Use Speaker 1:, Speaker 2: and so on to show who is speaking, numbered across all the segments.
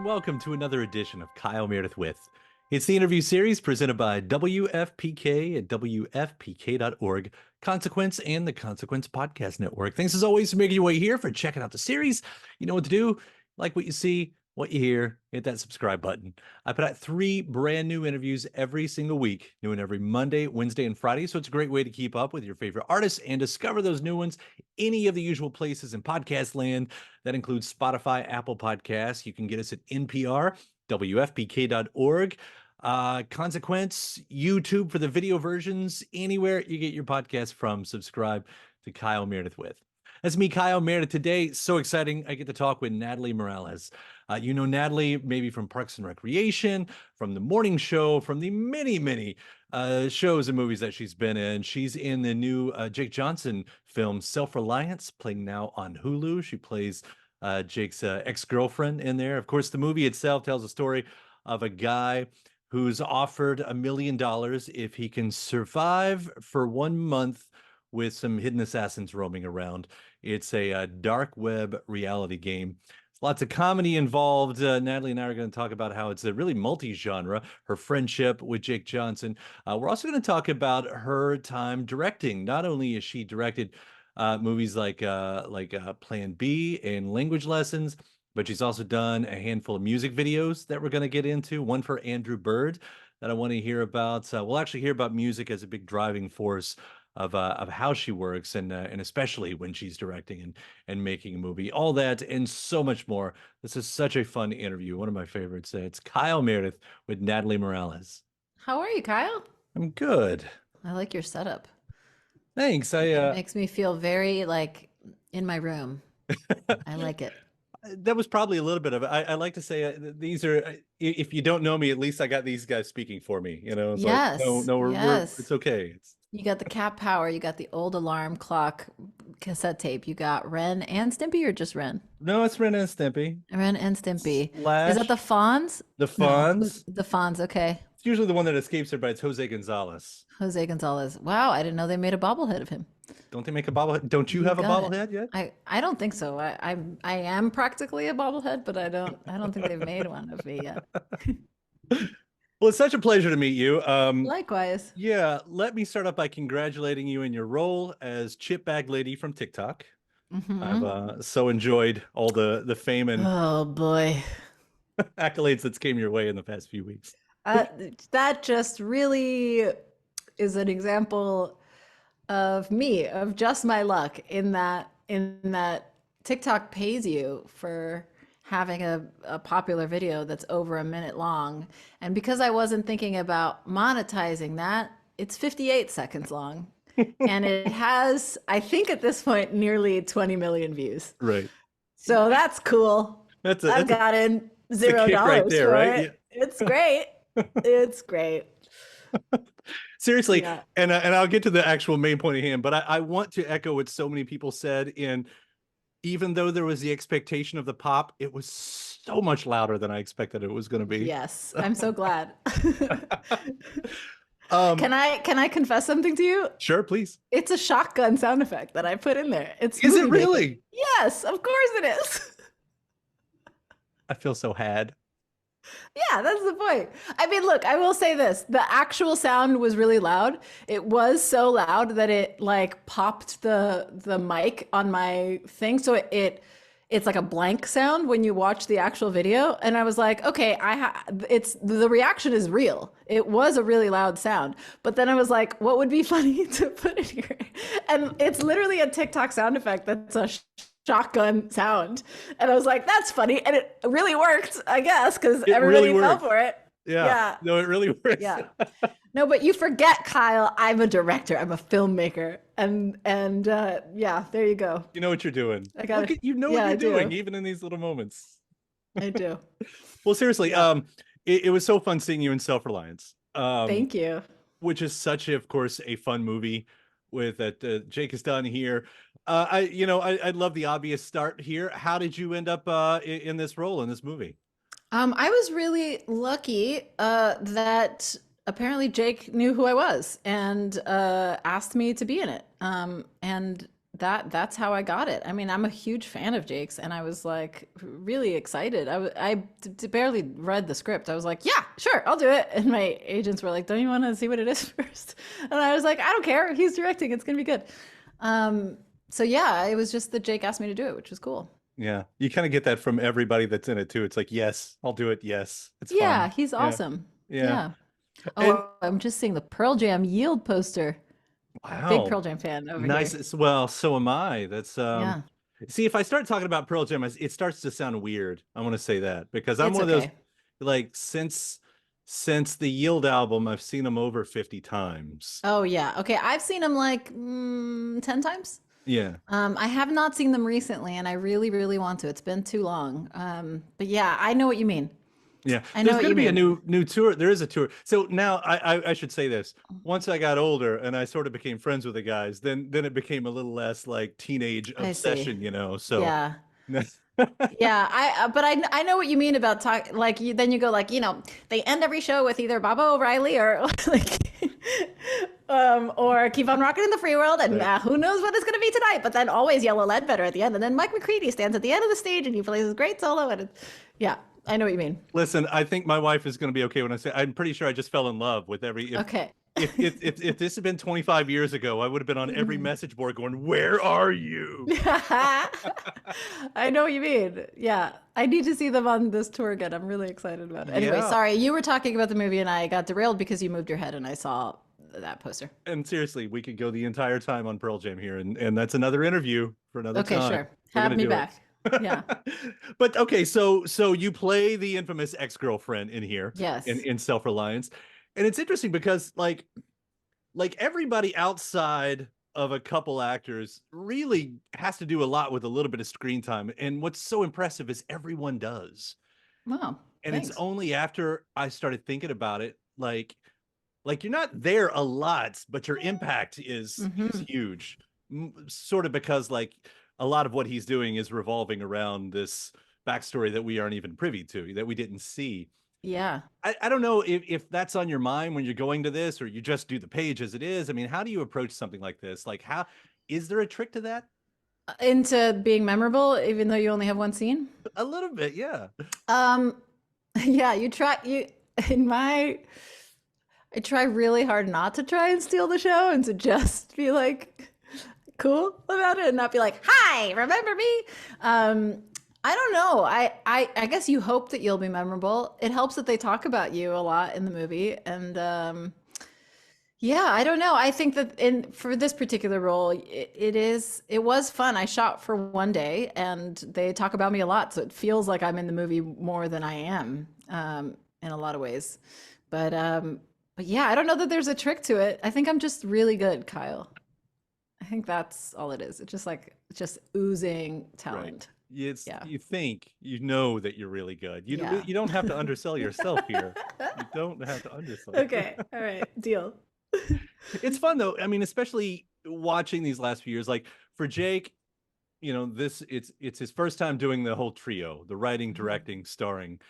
Speaker 1: and welcome to another edition of Kyle Meredith with. It's the interview series presented by WFPK at WFPK.org, Consequence, and the Consequence Podcast Network. Thanks as always for making your way here, for checking out the series. You know what to do. Like what you see, what you hear, hit that subscribe button. I put out 3 brand new interviews every single week, new and every Monday, Wednesday, and Friday. So it's a great way to keep up with your favorite artists and discover those new ones any of the usual places in podcast land. That includes Spotify, Apple Podcasts. You can get us at NPR, WFPK.org. Consequence, YouTube for the video versions, anywhere you get your podcast from. Subscribe to Kyle Meredith with. That's me, Kyle Meredith. Today, so exciting. I get to talk with Natalie Morales. You know Natalie maybe from Parks and Recreation, from The Morning Show, from the many shows and movies that she's been in. She's in the new Jake Johnson film, SelfReliance, playing now on Hulu. She plays Jake's ex-girlfriend in there. Of course, the movie itself tells a story of a guy who's offered $1 million if he can survive for 1 month with some hidden assassins roaming around. It's a dark web reality game. Lots of comedy involved. Natalie and I are going to talk about how it's a really multi-genre, her friendship with Jake Johnson. We're also going to talk about her time directing. Not only has she directed movies like Plan B and Language Lessons, but she's also done a handful of music videos that we're going to get into. One for Andrew Bird that I want to hear about. We'll actually hear about music as a big driving force of how she works, and especially when she's directing and making a movie. All that and so much more. This is such a fun interview. One of my favorites. It's Kyle Meredith with Natalie Morales.
Speaker 2: How are you, Kyle?
Speaker 1: I'm good.
Speaker 2: I like your setup.
Speaker 1: Thanks.
Speaker 2: It makes me feel very like in my room. I like it.
Speaker 1: That was probably a little bit of it. I like to say these are, if you don't know me, at least I got these guys speaking for me. You know, it's
Speaker 2: Yes.
Speaker 1: like, no,
Speaker 2: Yes.
Speaker 1: it's okay.
Speaker 2: You got the cat power. You got the old alarm clock cassette tape. You got Ren and Stimpy, or just Ren?
Speaker 1: No, it's Ren and Stimpy.
Speaker 2: Ren and Stimpy.
Speaker 1: Slash
Speaker 2: Is that the Fonz?
Speaker 1: the
Speaker 2: No,
Speaker 1: Fonz.
Speaker 2: the Fonz. Okay.
Speaker 1: It's usually the one that escapes everybody. It's Jose Gonzalez.
Speaker 2: Jose Gonzalez. Wow, I didn't know they made a bobblehead of him.
Speaker 1: Don't they make a bobblehead? Don't you have a
Speaker 2: got
Speaker 1: bobblehead yet?
Speaker 2: I don't think so. I am practically a bobblehead, but I don't think they've made one of me yet.
Speaker 1: Well, it's such a pleasure to meet you.
Speaker 2: Likewise.
Speaker 1: Yeah, let me start off by congratulating you in your role as Chip Bag Lady from TikTok. I've so enjoyed all the fame and
Speaker 2: Oh boy.
Speaker 1: accolades that came your way in the past few weeks.
Speaker 2: That just really is an example of me, of just my luck in that TikTok pays you for having a popular video that's over a minute long. And because I wasn't thinking about monetizing that, it's 58 seconds long. And it has, I think at this point, nearly 20 million views.
Speaker 1: Right.
Speaker 2: So that's cool. I've got in $0
Speaker 1: right there, right?
Speaker 2: Yeah. It's great. It's great.
Speaker 1: Seriously,
Speaker 2: Yeah.
Speaker 1: and I'll get to the actual main point of hand, but I want to echo what so many people said. Even though there was the expectation of the pop, it was so much louder than I expected it was going to be.
Speaker 2: Yes, I'm so glad. Can I confess something to you?
Speaker 1: Sure, please.
Speaker 2: It's a shotgun sound effect that I put in there.
Speaker 1: Is it really?
Speaker 2: Yes, of course it is.
Speaker 1: I feel so had.
Speaker 2: Yeah, that's the point. I mean, look, I will say this. The actual sound was really loud. It was so loud that it like popped the mic on my thing. So it's like a blank sound when you watch the actual video. And I was like, okay, it's the reaction is real. It was a really loud sound. But then I was like, what would be funny to put in here? And it's literally a TikTok sound effect that's a shotgun sound. And I was like, that's funny. And it really worked, I guess, because everybody
Speaker 1: really
Speaker 2: fell for it.
Speaker 1: Yeah. No, it really works.
Speaker 2: Yeah. No, but you forget, Kyle, I'm a director. I'm a filmmaker. And yeah, there you go.
Speaker 1: You know what you're doing. You know
Speaker 2: Yeah,
Speaker 1: what you're
Speaker 2: I
Speaker 1: doing,
Speaker 2: do.
Speaker 1: even in these little moments.
Speaker 2: I do.
Speaker 1: Well, seriously, it was so fun seeing you in SelfReliance.
Speaker 2: Thank you.
Speaker 1: Which is such, of course, a fun movie with that Jake has done here. I'd love the obvious start here. How did you end up in this role in this movie?
Speaker 2: I was really lucky that apparently Jake knew who I was and asked me to be in it. And that's how I got it. I mean, I'm a huge fan of Jake's, and I was like really excited. Barely read the script. I was like, yeah, sure, I'll do it. And my agents were like, don't you want to see what it is first? And I was like, I don't care. He's directing. It's gonna be good. So yeah, it was just that Jake asked me to do it, which was cool.
Speaker 1: Yeah, you kind of get that from everybody that's in it too. It's like, yes, I'll do it. Yes, it's
Speaker 2: Yeah,
Speaker 1: fun.
Speaker 2: he's
Speaker 1: Yeah,
Speaker 2: awesome.
Speaker 1: yeah.
Speaker 2: Yeah.
Speaker 1: And
Speaker 2: Oh, I'm just seeing the Pearl Jam Yield poster. Big
Speaker 1: wow,
Speaker 2: Pearl Jam fan over
Speaker 1: nice.
Speaker 2: here.
Speaker 1: Well, so am I. That's
Speaker 2: Yeah,
Speaker 1: see, if I start talking about Pearl Jam, it starts to sound weird. I want to say that because I'm
Speaker 2: it's
Speaker 1: one of those,
Speaker 2: okay.
Speaker 1: like, since the Yield album, I've seen them over 50 times.
Speaker 2: Oh yeah. Okay, I've seen him like 10 times.
Speaker 1: Yeah.
Speaker 2: I have not seen them recently, and I really, really want to. It's been too long. But yeah, I know what you mean.
Speaker 1: Yeah,
Speaker 2: I know
Speaker 1: there's
Speaker 2: what
Speaker 1: going to
Speaker 2: you
Speaker 1: be a
Speaker 2: mean.
Speaker 1: new tour. There is a tour. So now I should say this. Once I got older and I sort of became friends with the guys, then it became a little less like teenage
Speaker 2: I see.
Speaker 1: obsession, you know. So
Speaker 2: Yeah. Yeah, but I know what you mean about talk like you then you go like, they end every show with either Baba O'Reilly or like or Keep on Rocking in the Free World and
Speaker 1: Right.
Speaker 2: who knows what it's going to be tonight, but then always Yellow Ledbetter at the end and then Mike McCready stands at the end of the stage and he plays his great solo and yeah, I know what you mean.
Speaker 1: Listen, I think my wife is going to be okay when I say I'm pretty sure I just fell in love with every
Speaker 2: Okay.
Speaker 1: if this had been 25 years ago, I would have been on every message board going, "Where are you?"
Speaker 2: I know what you mean. Yeah. I need to see them on this tour again. I'm really excited about it. Anyway,
Speaker 1: Yeah.
Speaker 2: sorry. You were talking about the movie and I got derailed because you moved your head and I saw that poster.
Speaker 1: And seriously, we could go the entire time on Pearl Jam here, and that's another interview for another
Speaker 2: Okay,
Speaker 1: time.
Speaker 2: sure.
Speaker 1: We're
Speaker 2: Have
Speaker 1: gonna
Speaker 2: me
Speaker 1: do it.
Speaker 2: back. Yeah.
Speaker 1: But okay, so you play the infamous ex-girlfriend in here
Speaker 2: Yes.
Speaker 1: in Self-Reliance. And it's interesting because like everybody outside of a couple actors really has to do a lot with a little bit of screen time. And what's so impressive is everyone does.
Speaker 2: Wow.
Speaker 1: And it's
Speaker 2: Thanks.
Speaker 1: only after I started thinking about it, like you're not there a lot, but your impact is
Speaker 2: Hmm.
Speaker 1: huge. Sort of because like a lot of what he's doing is revolving around this backstory that we aren't even privy to, that we didn't see.
Speaker 2: Yeah.
Speaker 1: I don't know if that's on your mind when you're going to this, or you just do the page as it is. I mean, how do you approach something like this? Like, how is there a trick to that?
Speaker 2: Into being memorable, even though you only have one scene.
Speaker 1: A little bit, yeah.
Speaker 2: Um, yeah, in my, I try really hard not to try and steal the show and to just be like cool about it and not be like, hi, remember me? I don't know. I guess you hope that you'll be memorable. It helps that they talk about you a lot in the movie. And yeah, I don't know. I think that in for this particular role, it was fun. I shot for one day and they talk about me a lot. So it feels like I'm in the movie more than I am in a lot of ways. But yeah, I don't know that there's a trick to it. I think I'm just really good, Kyle. I think that's all it is. It's just like just oozing
Speaker 1: Right.
Speaker 2: talent.
Speaker 1: It's
Speaker 2: Yeah.
Speaker 1: you think you know that you're really good.
Speaker 2: Yeah.
Speaker 1: You don't have to undersell yourself here. You don't have to undersell.
Speaker 2: Okay. All right. Deal.
Speaker 1: It's fun though. I mean, especially watching these last few years. Like for Jake, this it's his first time doing the whole trio, the writing,
Speaker 2: Mhm.
Speaker 1: directing, starring.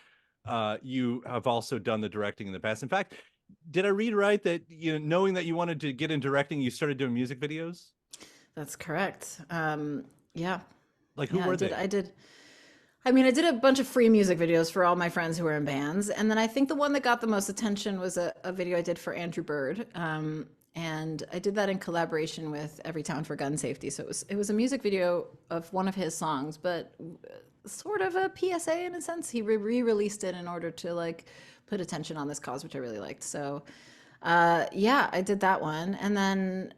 Speaker 1: You have also done the directing in the past. In fact, did I read right that knowing that you wanted to get in directing, you started doing music videos?
Speaker 2: That's correct. Yeah.
Speaker 1: Like who
Speaker 2: Yeah,
Speaker 1: were they?
Speaker 2: I did. I mean, I did a bunch of free music videos for all my friends who were in bands. And then I think the one that got the most attention was a video I did for Andrew Bird. And I did that in collaboration with Every Town for Gun Safety. So it was a music video of one of his songs, but sort of a PSA in a sense. He re-released it in order to like put attention on this cause, which I really liked. So yeah, I did that one. And then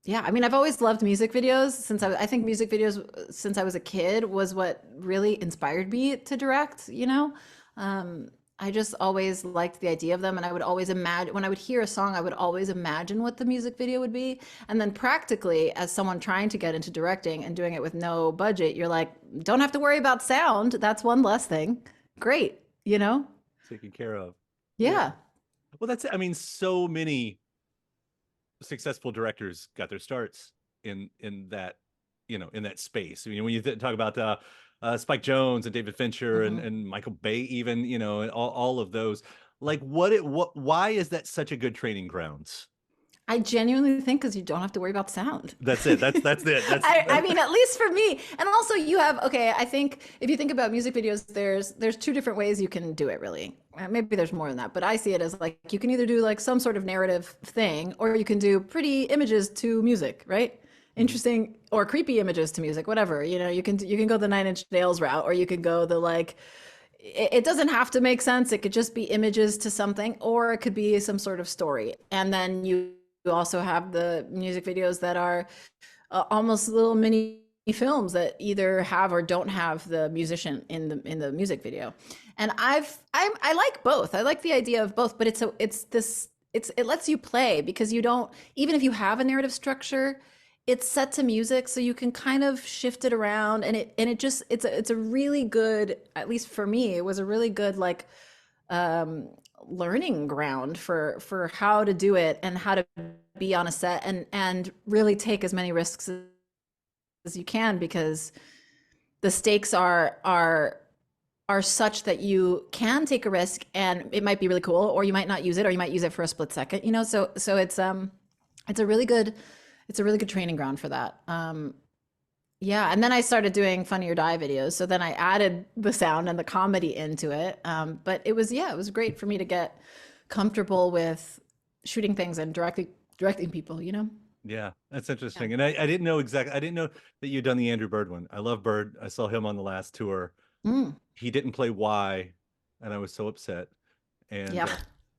Speaker 2: yeah, I mean, I've always loved music videos I think music videos since I was a kid was what really inspired me to direct, you know? Um, I just always liked the idea of them, and I would always imagine when I would hear a song, I would always imagine what the music video would be. And then practically, as someone trying to get into directing and doing it with no budget, you're like, don't have to worry about sound. That's one less thing. Great, you know?
Speaker 1: Taken care of. Yeah.
Speaker 2: Yeah.
Speaker 1: Well, that's it. I mean, so many successful directors got their starts in that in that space. I mean, when you talk about Spike Jonze and David Fincher
Speaker 2: Mhm.
Speaker 1: and Michael Bay, even and all of those, like what why is that such a good training grounds?
Speaker 2: I genuinely think because you don't have to worry about sound.
Speaker 1: That's it. That's it.
Speaker 2: I mean, at least for me. And also you have, okay, I think if you think about music videos, there's two different ways you can do it really. Maybe there's more than that, but I see it as like you can either do like some sort of narrative thing or you can do pretty images to music, right? Interesting or creepy images to music, whatever. You know, you can go the Nine Inch Nails route or you can go the like it doesn't have to make sense. It could just be images to something, or it could be some sort of story. And then you also have the music videos that are almost little mini films that either have or don't have the musician in the music video. And I like both. I like the idea of both, but it lets you play because you don't, even if you have a narrative structure, it's set to music, so you can kind of shift it around, and it's a really good, at least for me, it was a really good like learning ground for how to do it and how to be on a set and really take as many risks as you can, because the stakes are such that you can take a risk and it might be really cool, or you might not use it, or you might use it for a split second, you know. So it's a really good training ground for that. Yeah, and then I started doing Funny or Die videos. So then I added the sound and the comedy into it. But it was great for me to get comfortable with shooting things and directing people, you know?
Speaker 1: Yeah, that's
Speaker 2: Yeah.
Speaker 1: interesting. And I didn't know exactly. I didn't know that you'd done the Andrew Bird one. I love Bird. I saw him on the last tour.
Speaker 2: Mm,
Speaker 1: He didn't play Y, and I was so upset. And
Speaker 2: yeah.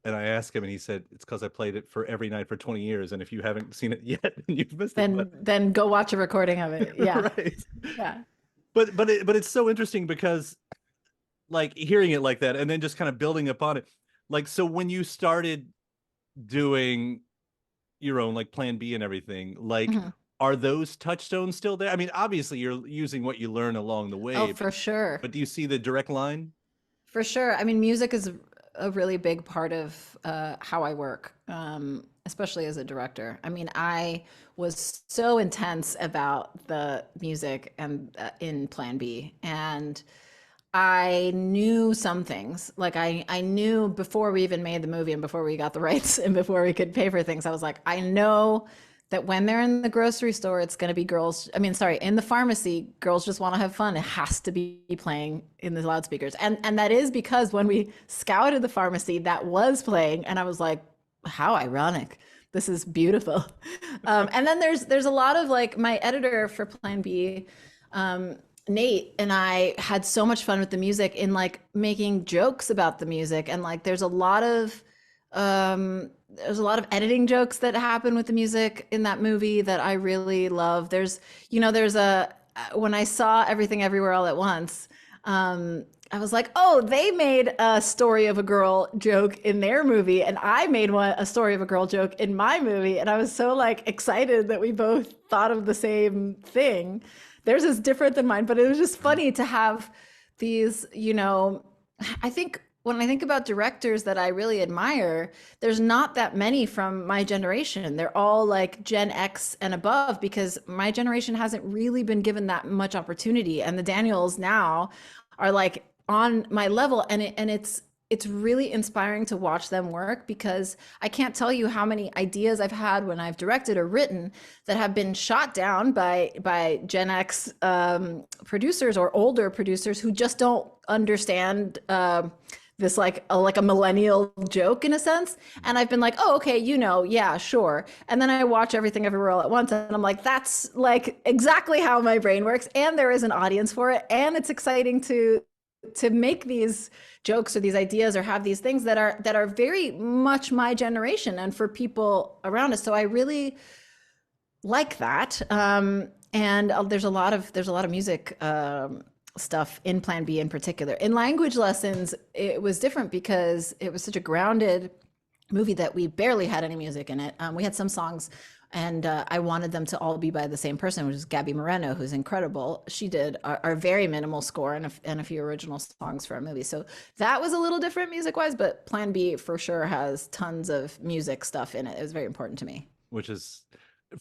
Speaker 1: and I asked him, and he said it's because I played it for every night for 20 years, and if you haven't seen it yet, then you've missed it.
Speaker 2: Then go watch a recording of it. Yeah.
Speaker 1: Right.
Speaker 2: Yeah.
Speaker 1: But it's so interesting because like hearing it like that, and then just kind of building upon it. Like, so when you started doing your own like Plan B and everything, like,
Speaker 2: Mhm.
Speaker 1: are those touchstones still there? I mean, obviously you're using what you learn along the way,
Speaker 2: Oh, for sure.
Speaker 1: but do you see the direct line?
Speaker 2: For sure. I mean, music is a really big part of how I work, especially as a director. I mean, I was so intense about the music and in Plan B, and I knew some things. Like I knew before we even made the movie and before we got the rights and before we could pay for things, I was like, I know that when they're in the grocery store, it's going to be girls. I mean, sorry, in the pharmacy, girls just want to have fun. It has to be playing in the loudspeakers. And that is because when we scouted the pharmacy, that was playing. And I was like, how ironic. This is beautiful. And then there's a lot of like my editor for Plan B, Nate, and I had so much fun with the music in like making jokes about the music. And like there's a lot of editing jokes that happen with the music in that movie that I really love. There's when I saw Everything Everywhere All at Once, I was like, oh, they made a story of a girl joke in their movie, and I made a story of a girl joke in my movie. And I was so like excited that we both thought of the same thing. Theirs is different than mine, but it was just funny to have these, I think when I think about directors that I really admire, there's not that many from my generation. They're all like Gen X and above, because my generation hasn't really been given that much opportunity. And the Daniels now are like on my level, and it's really inspiring to watch them work, because I can't tell you how many ideas I've had when I've directed or written that have been shot down by Gen X producers or older producers who just don't understand this like a millennial joke in a sense. And I've been like, oh, okay, yeah, sure. And then I watch Everything Everywhere All at Once, and I'm like, that's like exactly how my brain works. And there is an audience for it. And it's exciting to make these jokes or these ideas or have these things that are very much my generation and for people around us. So I really like that. And there's a lot of music stuff in Plan B in particular. In language lessons, it was different because it was such a grounded movie that we barely had any music in it. We had some songs, and I wanted them to all be by the same person, which is Gabby Moreno, who's incredible. She did our very minimal score and a few original songs for our movie. So that was a little different music-wise, but Plan B for sure has tons of music stuff in it. It was very important to me.
Speaker 1: Which is,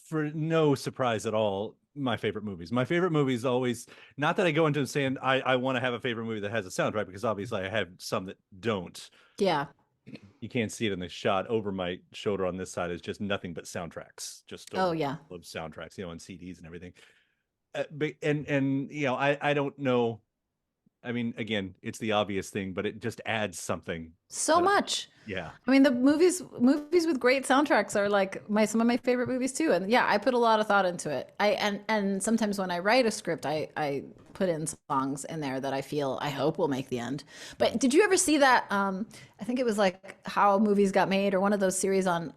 Speaker 1: for no surprise at all, my favorite movies. My favorite movies always, not that I go into saying I want to have a favorite movie that has a soundtrack, because obviously I have some that don't.
Speaker 2: Yeah.
Speaker 1: You can't see it in the shot. Over my shoulder on this side is just nothing but soundtracks, just a
Speaker 2: Oh
Speaker 1: wall
Speaker 2: yeah.
Speaker 1: of soundtracks, on CDs and everything. And I don't know. I mean, again, it's the obvious thing, but it just adds something
Speaker 2: So
Speaker 1: that
Speaker 2: much.
Speaker 1: yeah.
Speaker 2: I mean, the movies with great soundtracks are like some of my favorite movies too. And yeah, I put a lot of thought into it. And sometimes when I write a script, I put in songs in there that I hope will make the end. But did you ever see that? I think it was like How Movies Got Made or one of those series on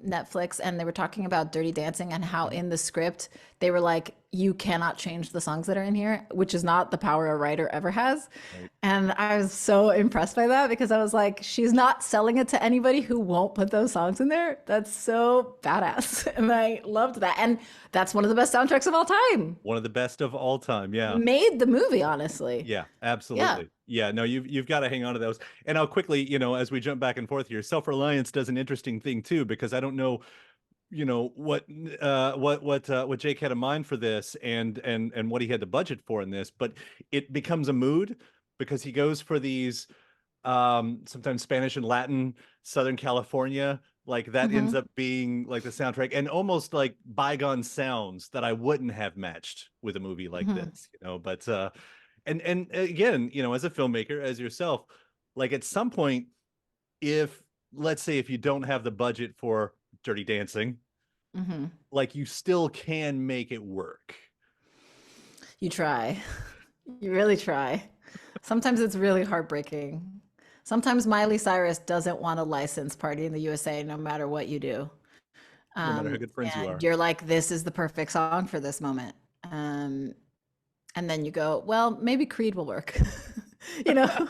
Speaker 2: Netflix, and they were talking about Dirty Dancing and how in the script they were like, you cannot change the songs that are in here, which is not the power a writer ever has.
Speaker 1: Right.
Speaker 2: And I was so impressed by that because I was like, she's not selling it to anybody who won't put those songs in there. That's so badass. And I loved that. And that's one of the best soundtracks of all time.
Speaker 1: One of the best of all time. Yeah.
Speaker 2: Made the movie, honestly.
Speaker 1: Yeah,
Speaker 2: Yeah.
Speaker 1: absolutely. Yeah, no, you've got to hang on to those. And I'll quickly, as we jump back and forth here, Self-Reliance does an interesting thing too, because I don't know, what Jake had in mind for this and what he had the budget for in this, but it becomes a mood because he goes for these sometimes Spanish and Latin, Southern California, like that ends
Speaker 2: Hmm.
Speaker 1: up being like the soundtrack and almost like bygone sounds that I wouldn't have matched with a movie like
Speaker 2: Hmm.
Speaker 1: this. But and again, as a filmmaker, as yourself, like at some point, if let's say if you don't have the budget for Dirty Dancing,
Speaker 2: Hmm.
Speaker 1: like you still can make it work.
Speaker 2: You try. You really try. Sometimes it's really heartbreaking. Sometimes Miley Cyrus doesn't want a license party in the USA no matter what you do.
Speaker 1: No matter how good friends you
Speaker 2: And
Speaker 1: are.
Speaker 2: you're like, this is the perfect song for this moment. Um, and then you go, well, maybe Creed will work. you know?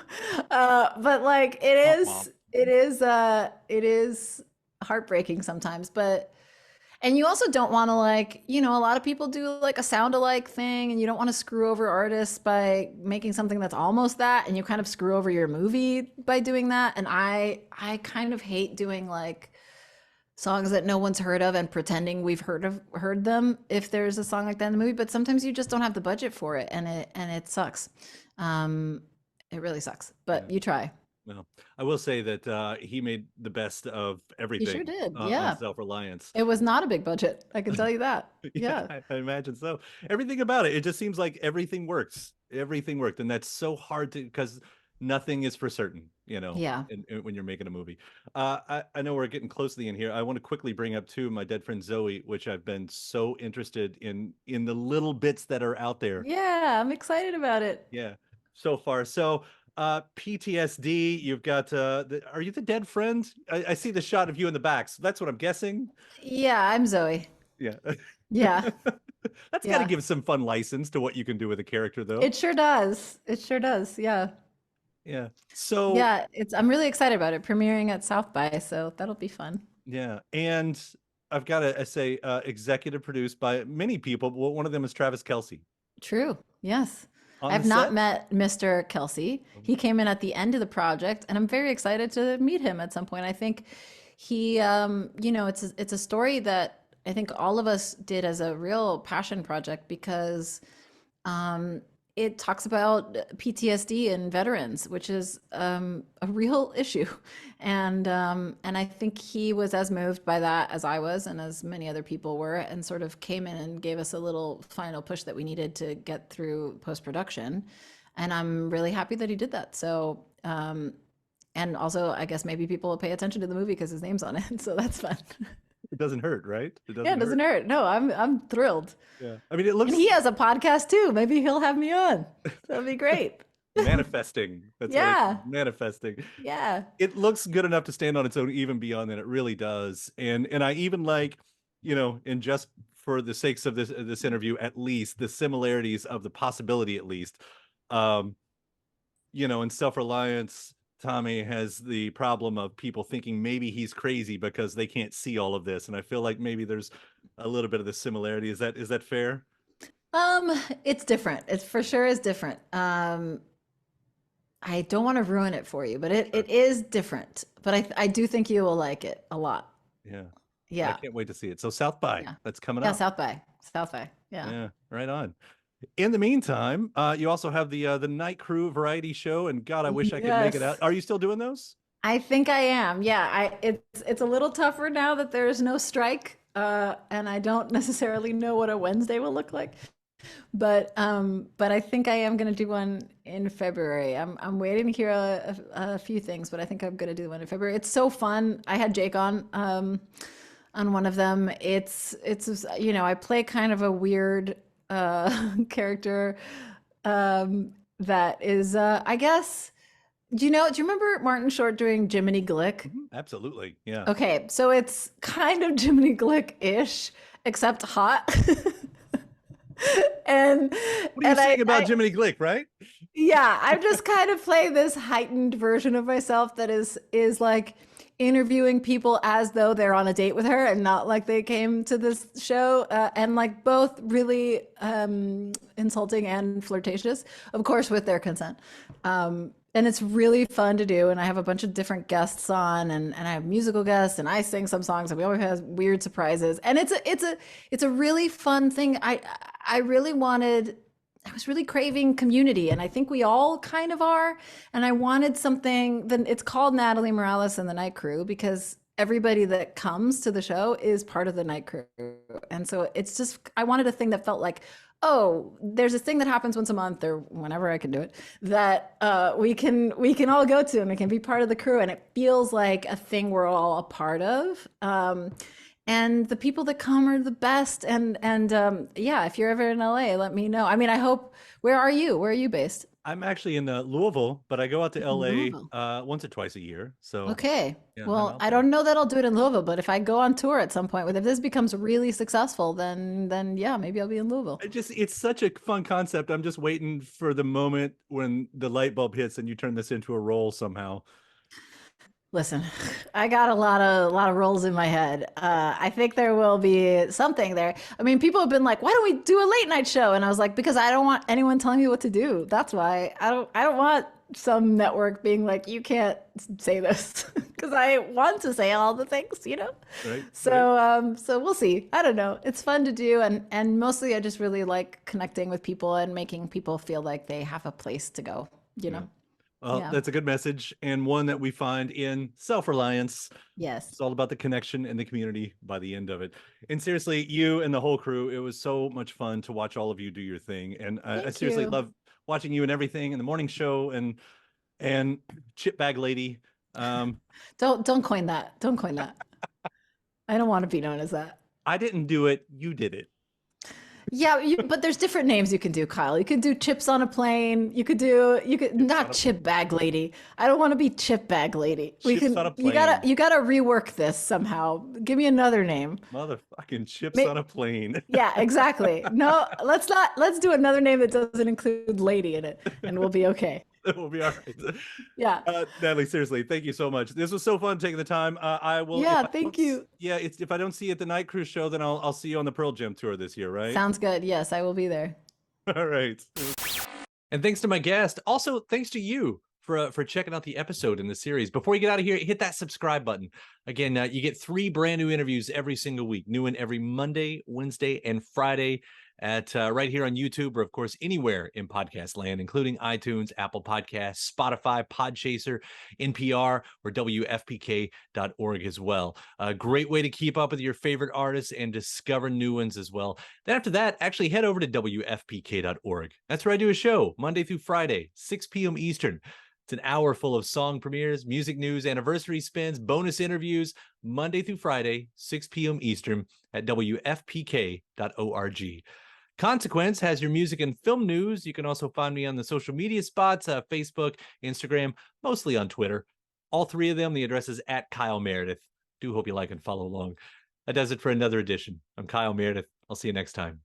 Speaker 2: But like
Speaker 1: Womp womp.
Speaker 2: it is heartbreaking sometimes, but and you also don't want to like, a lot of people do like a sound alike thing and you don't want to screw over artists by making something that's almost that and you kind of screw over your movie by doing that. And I kind of hate doing like songs that no one's heard of and pretending we've heard them if there's a song like that in the movie, but sometimes you just don't have the budget for it and it sucks. Um it really sucks,
Speaker 1: Yeah.
Speaker 2: but you try.
Speaker 1: Well, I will say that he made the best of
Speaker 2: You sure
Speaker 1: everything
Speaker 2: did.
Speaker 1: on
Speaker 2: Yeah.
Speaker 1: Self-Reliance.
Speaker 2: It was not a big budget. I can tell you that.
Speaker 1: Yeah,
Speaker 2: Yeah.
Speaker 1: I imagine so. Everything about it, it just seems like everything works. Everything worked, and that's so hard to because nothing is for certain,
Speaker 2: Yeah.
Speaker 1: when you're making a movie. I know we're getting close to the end here. I want to quickly bring up too my dead friend Zoe, which I've been so interested in the little bits that are out there.
Speaker 2: Yeah, I'm excited about it.
Speaker 1: Yeah, so far. So PTSD, you've got are you the dead friend? I see the shot of you in the back, so that's what I'm guessing.
Speaker 2: Yeah, I'm Zoe.
Speaker 1: Yeah.
Speaker 2: Yeah.
Speaker 1: That's got to
Speaker 2: Yeah.
Speaker 1: give some fun license to what you can do with a character, though.
Speaker 2: It sure does. It sure does. Yeah.
Speaker 1: Yeah. So,
Speaker 2: Yeah, I'm really excited about it premiering at South by, so that'll be fun.
Speaker 1: yeah. And I've got to say, executive produced by many people. But one of them is Travis Kelce
Speaker 2: True. Yes.
Speaker 1: on the
Speaker 2: I've not
Speaker 1: set.
Speaker 2: met Mr. Kelsey. He came in at the end of the project, and I'm very excited to meet him at some point. I think he, it's a story that I think all of us did as a real passion project because um, it talks about PTSD in veterans, which is a real issue, and I think he was as moved by that as I was, and as many other people were, and sort of came in and gave us a little final push that we needed to get through post production, and I'm really happy that he did that. So. And also, I guess maybe people will pay attention to the movie because his name's on it, so that's fun.
Speaker 1: It doesn't hurt, right? It
Speaker 2: Yeah, it
Speaker 1: doesn't hurt.
Speaker 2: doesn't hurt. No, I'm thrilled.
Speaker 1: Yeah. I mean, it
Speaker 2: And
Speaker 1: looks
Speaker 2: he has a podcast too. Maybe he'll have me on. That'd be great.
Speaker 1: manifesting. That's what
Speaker 2: Yeah.
Speaker 1: it's manifesting.
Speaker 2: Yeah.
Speaker 1: It looks good enough to stand on its own even beyond that. It really does. And I even like, and just for the sakes of this interview, at least the similarities of the possibility, at least, um, in Self-Reliance, Tommy has the problem of people thinking maybe he's crazy because they can't see all of this. And I feel like maybe there's a little bit of the similarity. Is that fair?
Speaker 2: It's different. It for sure is different. I don't want to ruin it for you, but it is different. But I do think you will like it a lot.
Speaker 1: Yeah. I
Speaker 2: Yeah.
Speaker 1: can't wait to see it. So South by,
Speaker 2: Yeah.
Speaker 1: that's coming
Speaker 2: Yeah,
Speaker 1: up.
Speaker 2: South by. South by. Yeah.
Speaker 1: Yeah, right on. In the meantime, you also have the Night Crew variety show, and God, I wish I could make it out.
Speaker 2: Yes.
Speaker 1: Are you still doing those?
Speaker 2: I think I am. Yeah, it's a little tougher now that there is no strike, and I don't necessarily know what a Wednesday will look like. But I think I am gonna do one in February. I'm waiting to hear a few things, but I think I'm gonna do one in February. It's so fun. I had Jake on one of them. It's I play kind of a weird character that is I guess do you remember Martin Short doing Jiminy Glick?
Speaker 1: Absolutely. Yeah.
Speaker 2: Okay, so it's kind of Jiminy Glick-ish, except hot. and
Speaker 1: What are you
Speaker 2: and
Speaker 1: saying about Jiminy Glick, right?
Speaker 2: yeah, I just kind of play this heightened version of myself that is like interviewing people as though they're on a date with her and not like they came to this show, and like both really insulting and flirtatious, of course with their consent. And it's really fun to do. And I have a bunch of different guests on, and I have musical guests, and I sing some songs, and we always have weird surprises. And it's a really fun thing. I really wanted. I was really craving community, and I think we all kind of are. And I wanted something. Then it's called Natalie Morales and the Night Crew because everybody that comes to the show is part of the Night Crew, and so it's just I wanted a thing that felt like, oh, there's this thing that happens once a month or whenever I can do it that we can all go to, and it can be part of the crew, and it feels like a thing we're all a part of. And the people that come are the best. And yeah, if you're ever in LA, let me know. I mean, I hope. Where are you? Where are you based?
Speaker 1: I'm actually in Louisville, but I go out to LA
Speaker 2: Louisville.
Speaker 1: once or twice a year. So
Speaker 2: Okay.
Speaker 1: yeah, I'm
Speaker 2: Well,
Speaker 1: out
Speaker 2: I
Speaker 1: there.
Speaker 2: don't know that I'll do it in Louisville, but if I go on tour at some point, if this becomes really successful, then yeah, maybe I'll be in Louisville.
Speaker 1: It's such a fun concept. I'm just waiting for the moment when the light bulb hits and you turn this into a role somehow.
Speaker 2: Listen, I got a lot of roles in my head. I think there will be something there. I mean, people have been like, "Why don't we do a late night show?" And I was like, "Because I don't want anyone telling me what to do. That's why I don't want some network being like, you can't say this," because I want to say all the things, you know.
Speaker 1: Right.
Speaker 2: So we'll see. I don't know. It's fun to do, and mostly I just really like connecting with people and making people feel like they have a place to go. You
Speaker 1: Yeah.
Speaker 2: know.
Speaker 1: Well,
Speaker 2: Yeah.
Speaker 1: that's a good message, and one that we find in Self-Reliance.
Speaker 2: Yes.
Speaker 1: It's all about the connection and the community by the end of it. And seriously, you and the whole crew, it was so much fun to watch all of you do your thing. And I
Speaker 2: Thank
Speaker 1: seriously
Speaker 2: you.
Speaker 1: love watching you and everything, and the morning show and Chip Bag Lady.
Speaker 2: Don't coin that. Don't coin that. I don't want to be known as that.
Speaker 1: I didn't do it, you did it.
Speaker 2: Yeah, but there's different names you can do, Kyle. You could do chips on a plane. You could not chip bag lady. I don't want to be chip bag lady. We
Speaker 1: Chips
Speaker 2: can
Speaker 1: on a
Speaker 2: you
Speaker 1: plane.
Speaker 2: gotta rework this somehow. Give me another name.
Speaker 1: Motherfucking chips
Speaker 2: May-
Speaker 1: on a plane.
Speaker 2: yeah, exactly. No, let's do another name that doesn't include lady in it, and we'll be okay.
Speaker 1: That will be all right.
Speaker 2: Yeah.
Speaker 1: Natalie, seriously, thank you so much. This was so fun taking the time. I will.
Speaker 2: Yeah, thank you.
Speaker 1: Yeah, if I don't see you at the Night Cruise show, then I'll see you on the Pearl Jam tour this year, right?
Speaker 2: Sounds good. Yes, I will be there.
Speaker 1: All right. And thanks to my guest. Also, thanks to you for checking out the episode in the series. Before you get out of here, hit that subscribe button. Again, you get 3 brand new interviews every single week. New one every Monday, Wednesday, and Friday at right here on YouTube, or of course anywhere in podcast land, including iTunes, Apple Podcasts, Spotify, Podchaser, NPR, or WFPK.org as well. A great way to keep up with your favorite artists and discover new ones as well. Then after that, actually head over to WFPK.org. That's where I do a show Monday through Friday, 6 p.m. Eastern. It's an hour full of song premieres, music news, anniversary spins, bonus interviews, Monday through Friday, 6 p.m. Eastern at WFPK.org. Consequence has your music and film news. You can also find me on the social media spots, Facebook, Instagram, mostly on Twitter. All 3 of them, the address is at Kyle Meredith. Do hope you like and follow along. That does it for another edition. I'm Kyle Meredith. I'll see you next time.